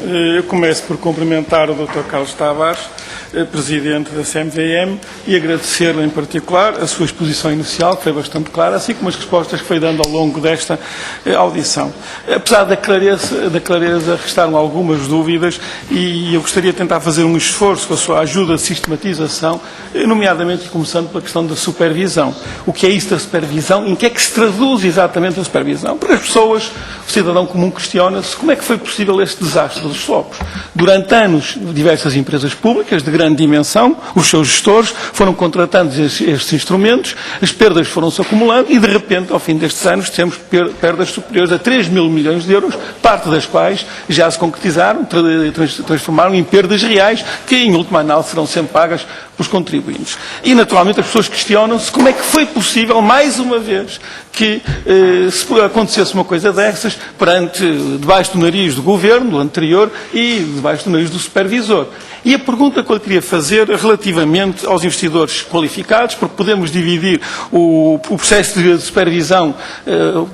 Eu começo por cumprimentar o Dr. Carlos Tavares, Presidente da CMVM, e agradecer-lhe em particular a sua exposição inicial, que foi bastante clara, assim como as respostas que foi dando ao longo desta audição. Apesar da clareza, restaram algumas dúvidas e eu gostaria de tentar fazer um esforço com a sua ajuda de sistematização, nomeadamente começando pela questão da supervisão. O que é isso da supervisão? Em que é que se traduz exatamente a supervisão? Porque as pessoas, o cidadão comum questiona-se como é que foi possível este desastre dos swaps. Durante anos, diversas empresas públicas de grande dimensão, os seus gestores foram contratando estes instrumentos, as perdas foram-se acumulando e, de repente, ao fim destes anos, temos perdas superiores a 3 mil milhões de euros, parte das quais já se concretizaram, transformaram em perdas reais, que, em última análise, serão sempre pagas pelos contribuintes. E, naturalmente, as pessoas questionam-se como é que foi possível, mais uma vez, que se acontecesse uma coisa dessas debaixo do nariz do governo, do anterior, e debaixo do nariz do supervisor. E a pergunta que eu queria fazer relativamente aos investidores qualificados, porque podemos dividir o processo de supervisão,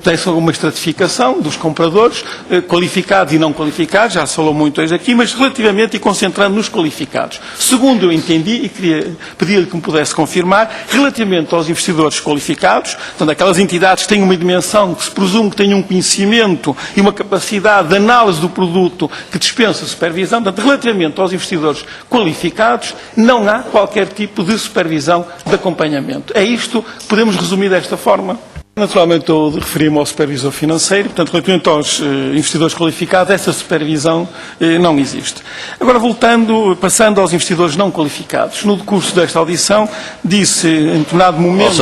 tem uma estratificação dos compradores, qualificados e não qualificados, já se falou muito hoje aqui, mas relativamente e concentrando nos qualificados. Segundo eu entendi, e queria pedir-lhe que me pudesse confirmar, relativamente aos investidores qualificados, portanto, aquelas entidades que têm uma dimensão que se presume que tenham um conhecimento e uma capacidade de análise do produto que dispensa supervisão, portanto, relativamente aos investidores qualificados, não há qualquer tipo de supervisão de acompanhamento. É isto que podemos resumir desta forma? Naturalmente, eu referi-me ao supervisor financeiro, portanto, relativamente aos investidores qualificados, essa supervisão não existe. Agora, passando aos investidores não qualificados, no decurso desta audição, disse em determinado momento...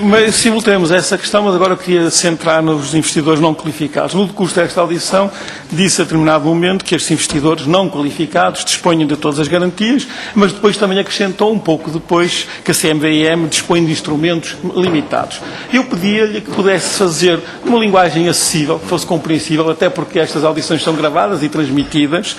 Mas simultamos essa questão, mas agora eu queria centrar nos investidores não qualificados. No decurso desta audição, disse a determinado momento que estes investidores não qualificados disponham de todas as garantias, mas depois também acrescentou um pouco depois que a CMVM dispõe de instrumentos limitados. Eu pedia-lhe que pudesse fazer uma linguagem acessível, que fosse compreensível, até porque estas audições são gravadas e transmitidas,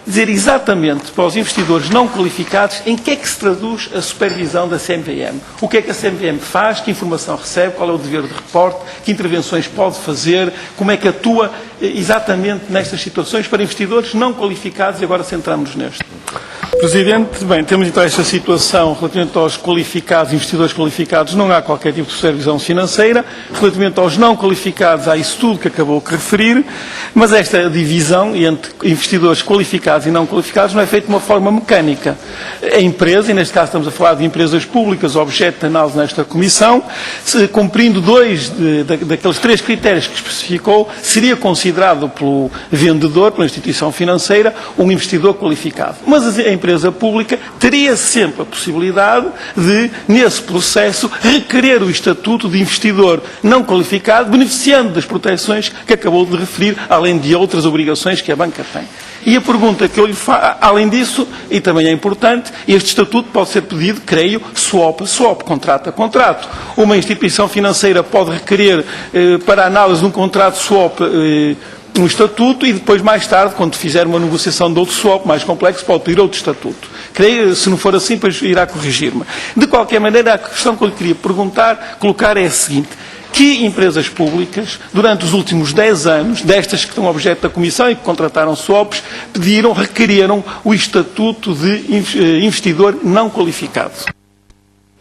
dizer exatamente para os investidores não qualificados em que é que se traduz a supervisão da CMVM. O que é que a CMVM faz, que informação recebe, qual é o dever de reporte, que intervenções pode fazer, como é que atua exatamente nestas situações para investidores não qualificados, e agora centramos neste. Presidente, bem, temos então esta situação relativamente aos qualificados, investidores qualificados, não há qualquer tipo de supervisão financeira, relativamente aos não qualificados, há isso tudo que acabou de referir, mas esta divisão entre investidores qualificados e não qualificados não é feita de uma forma mecânica. A empresa, e neste caso estamos a falar de empresas públicas, objeto de análise nesta comissão, cumprindo dois daqueles três critérios que especificou, seria considerado pelo vendedor, pela instituição financeira, um investidor qualificado. Mas a empresa pública teria sempre a possibilidade de, nesse processo, requerer o estatuto de investidor não qualificado, beneficiando das proteções que acabou de referir, além de outras obrigações que a banca tem. E a pergunta que eu lhe faço, além disso, e também é importante, este estatuto pode ser pedido, creio, swap a swap, contrato a contrato. Uma instituição financeira pode requerer, para a análise de um contrato swap, um estatuto e depois, mais tarde, quando fizer uma negociação de outro swap mais complexo, pode pedir outro estatuto. Creio, se não for assim, depois irá corrigir-me. De qualquer maneira, a questão que eu lhe queria colocar é a seguinte. Que empresas públicas, durante os últimos 10 anos, destas que estão objeto da Comissão e que contrataram swaps, requereram o estatuto de investidor não qualificado?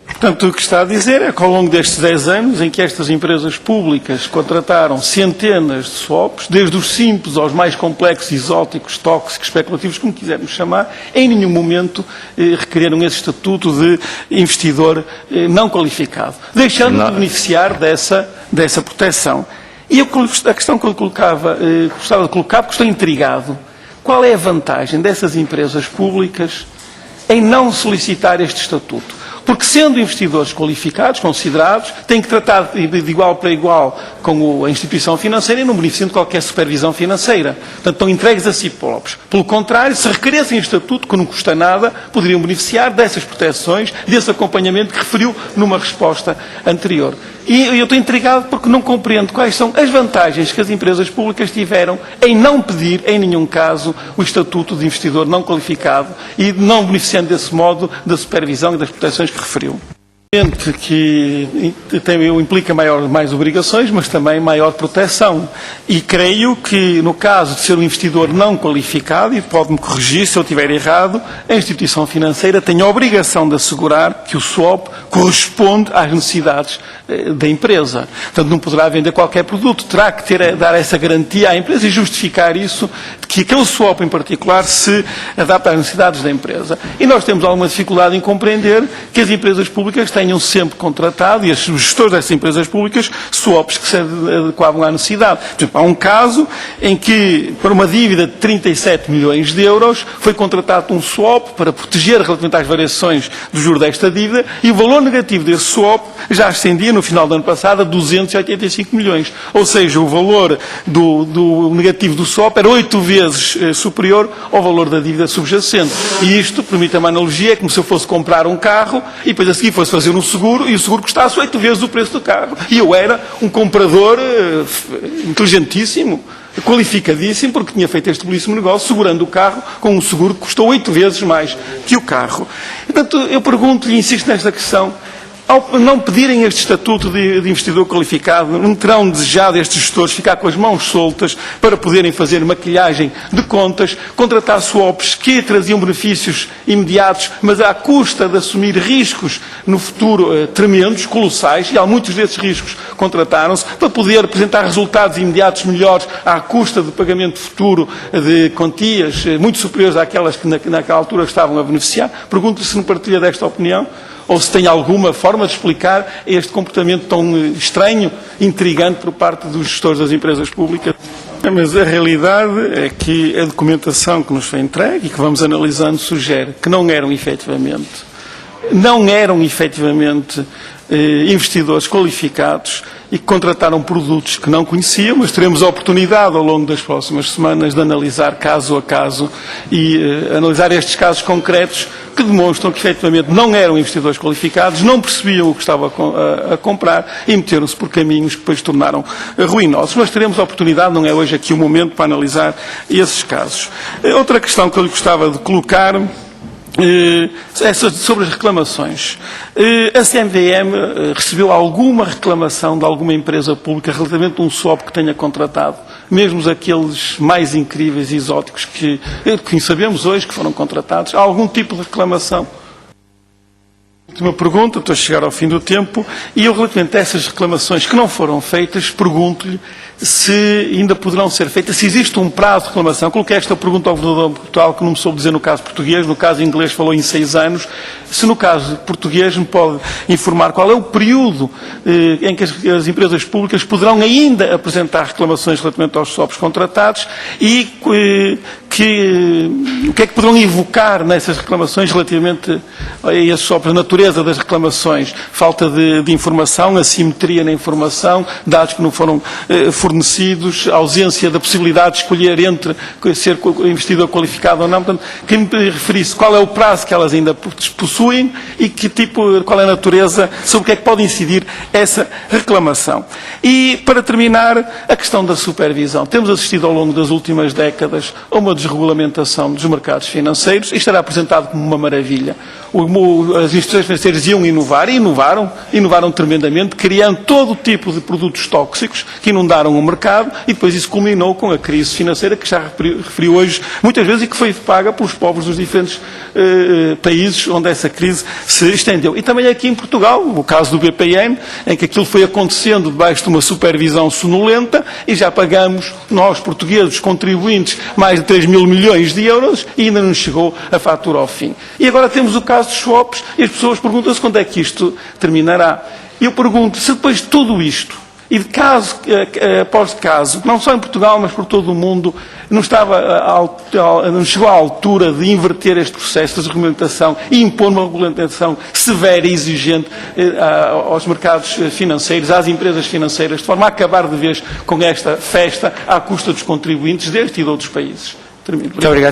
Portanto, o que está a dizer é que ao longo destes 10 anos, em que estas empresas públicas contrataram centenas de swaps, desde os simples aos mais complexos, exóticos, tóxicos, especulativos, como quisermos chamar, em nenhum momento requereram esse estatuto de investidor não qualificado, deixando de beneficiar dessa proteção. E a questão que eu gostava de colocar, porque estou intrigado, qual é a vantagem dessas empresas públicas em não solicitar este estatuto? Porque, sendo investidores qualificados, considerados, têm que tratar de igual para igual com a instituição financeira e não beneficiam de qualquer supervisão financeira. Portanto, estão entregues a si próprios. Pelo contrário, se requeressem estatuto, que não custa nada, poderiam beneficiar dessas proteções, desse acompanhamento que referiu numa resposta anterior. E eu estou intrigado porque não compreendo quais são as vantagens que as empresas públicas tiveram em não pedir, em nenhum caso, o estatuto de investidor não qualificado e não beneficiando desse modo da supervisão e das proteções que referiu. Que implica mais obrigações, mas também maior proteção. E creio que, no caso de ser um investidor não qualificado, e pode-me corrigir se eu estiver errado, a instituição financeira tem a obrigação de assegurar que o swap corresponde às necessidades da empresa. Portanto, não poderá vender qualquer produto, terá que dar essa garantia à empresa e justificar isso, que aquele swap em particular se adapta às necessidades da empresa. E nós temos alguma dificuldade em compreender que as empresas públicas tenham sempre contratado, e os gestores dessas empresas públicas, swaps que se adequavam à necessidade. Por exemplo, há um caso em que, para uma dívida de 37 milhões de euros, foi contratado um swap para proteger relativamente às variações do juro desta dívida, e o valor negativo desse swap já ascendia, no final do ano passado, a 285 milhões. Ou seja, o valor do negativo do swap era 8 vezes superior ao valor da dívida subjacente. E isto, permite uma analogia, é como se eu fosse comprar um carro e depois a seguir fosse fazer um seguro e o seguro custasse 8 vezes o preço do carro. E eu era um comprador inteligentíssimo, qualificadíssimo, porque tinha feito este belíssimo negócio, segurando o carro com um seguro que custou 8 vezes mais que o carro. Portanto, eu pergunto-lhe e insisto nesta questão: ao não pedirem este estatuto de investidor qualificado, não terão desejado estes gestores ficar com as mãos soltas para poderem fazer maquilhagem de contas, contratar swaps que traziam benefícios imediatos, mas à custa de assumir riscos no futuro tremendos, colossais, e há muitos desses riscos contrataram-se, para poder apresentar resultados imediatos melhores à custa de pagamento futuro de quantias muito superiores àquelas que naquela altura estavam a beneficiar? Pergunto-lhe se não partilha desta opinião, ou se tem alguma forma de explicar este comportamento tão estranho, intrigante por parte dos gestores das empresas públicas. Mas a realidade é que a documentação que nos foi entregue e que vamos analisando sugere que não eram efetivamente investidores qualificados e que contrataram produtos que não conheciam, mas teremos a oportunidade ao longo das próximas semanas de analisar caso a caso e analisar estes casos concretos que demonstram que efetivamente não eram investidores qualificados, não percebiam o que estavam a comprar e meteram-se por caminhos que depois se tornaram ruinosos. Mas teremos a oportunidade, não é hoje aqui o momento para analisar esses casos. Outra questão que eu lhe gostava de colocar é sobre as reclamações. A CMVM recebeu alguma reclamação de alguma empresa pública relativamente a um swap que tenha contratado, mesmo aqueles mais incríveis e exóticos que sabemos hoje que foram contratados? Há algum tipo de reclamação? Última pergunta, estou a chegar ao fim do tempo, e eu, relativamente a essas reclamações que não foram feitas, pergunto-lhe se ainda poderão ser feitas, se existe um prazo de reclamação. Coloquei esta pergunta ao governador de Portugal, que não me soube dizer no caso português, no caso inglês falou em 6 anos, se no caso português me pode informar qual é o período em que as empresas públicas poderão ainda apresentar reclamações relativamente aos swaps contratados e o que é que poderão invocar nessas reclamações relativamente a esses swaps, a natureza das reclamações, falta de informação, assimetria na informação, dados que não foram fornecidos, ausência da possibilidade de escolher entre ser investidor qualificado ou não. Portanto, quem me referisse qual é o prazo que elas ainda possuem e qual é a natureza, sobre o que é que pode incidir essa reclamação. E, para terminar, a questão da supervisão. Temos assistido ao longo das últimas décadas a uma desregulamentação dos mercados financeiros. Isto era apresentado como uma maravilha. As instituições financeiras iam inovar, e inovaram tremendamente, criando todo tipo de produtos tóxicos que inundaram o mercado, e depois isso culminou com a crise financeira que já referiu hoje muitas vezes e que foi paga pelos povos dos diferentes países onde essa crise se estendeu. E também aqui em Portugal, o caso do BPN, em que aquilo foi acontecendo debaixo de uma supervisão sonolenta e já pagamos, nós portugueses, contribuintes, mais de 3 mil milhões de euros e ainda não chegou a fatura ao fim. E agora temos o caso dos swaps e as pessoas perguntam-se quando é que isto terminará. Eu pergunto, se depois de tudo isto, e de caso após caso, não só em Portugal, mas por todo o mundo, não chegou à altura de inverter este processo de desregulamentação e impor uma regulamentação severa e exigente aos mercados financeiros, às empresas financeiras, de forma a acabar de vez com esta festa à custa dos contribuintes deste e de outros países. Termino. Muito obrigado.